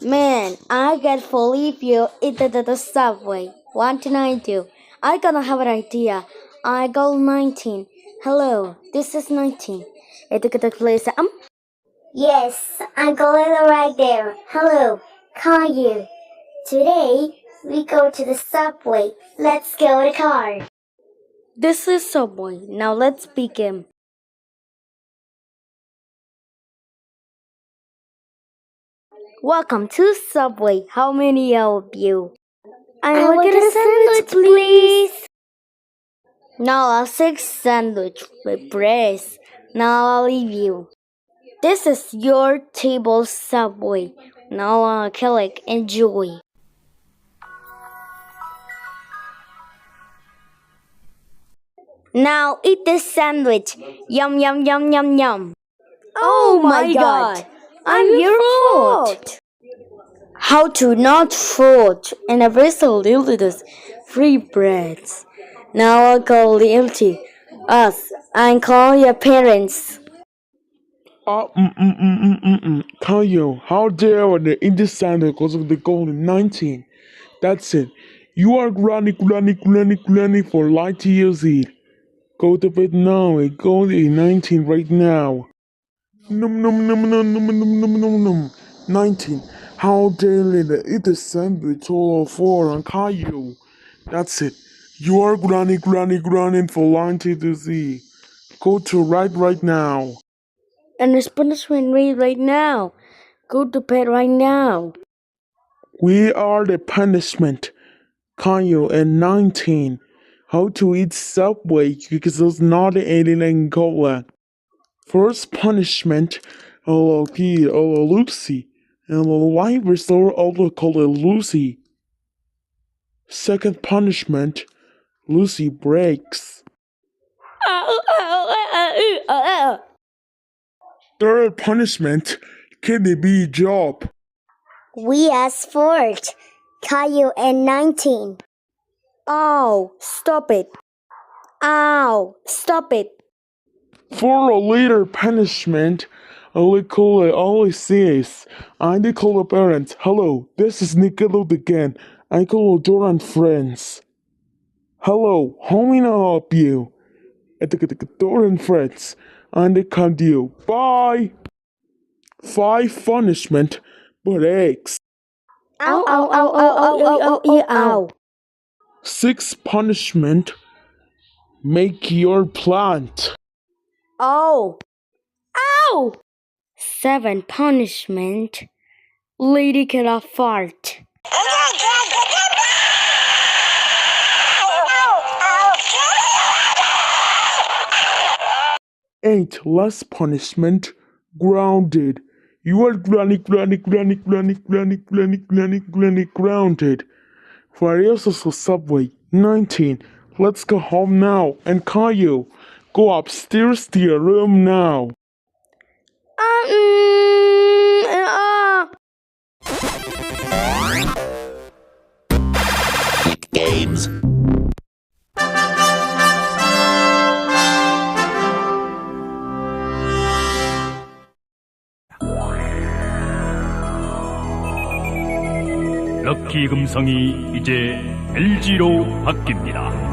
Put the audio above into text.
Man, I get fully if you eat the subway. 1 to 92. I gonna have an idea. I go 19. Hello, this is 19. Please. Yes, I'm going right there. Hello, Caillou. Today, we go to the subway. Let's go in the car. This is Subway. Now let's begin. Welcome to Subway. How many of you? I will get a sandwich, please. Now I'll 6 sandwich with bread. Now I'll leave you. This is your table, Subway. Now I'll click enjoy. Now eat this sandwich. Yum yum yum yum yum. Oh my God. I'm your fault. How to not fraud and a vessel delicious free breads. Now I'll call loyalty us and call your parents. Caillou, how dare they eat this sandwich because of the golden 19? That's it. You are granny for light years eat. Go to bed now and go to 19 right now. Num num num num num num num num num. 19. How dare they eat the sandwich all of four on Caillou? That's it. You are granny for light years eat. Go to right now. And there's punishment right now. Go to bed right now. We are the punishment. Caillou and 19. How to eat Subway because there's not anything cola. First punishment, Lucy. And the light restore all call it Lucy. Second punishment, Lucy breaks. Third punishment, Kitty B job. We asked for it. Caillou and 19. Ow, stop it. Ow, stop it. For a later punishment, I call it always says, I call the parents, hello, this is Nickelodeon again. I call Doran friends. Hello, how may I help you? At the Doran friends, and they come to you. Bye. 5 punishment, but eggs. Ow, ow, ow, ow, ow, ow, ow, ow. 6 punishment, make your plant. Oh, ow. 7 punishment, lady cannot fart. 8 less punishment, grounded. You are grounded. For also Subway. 19. Let's go home now. And Caillou, go upstairs to your room now. Games. 럭키 금성이 이제 LG로 바뀝니다.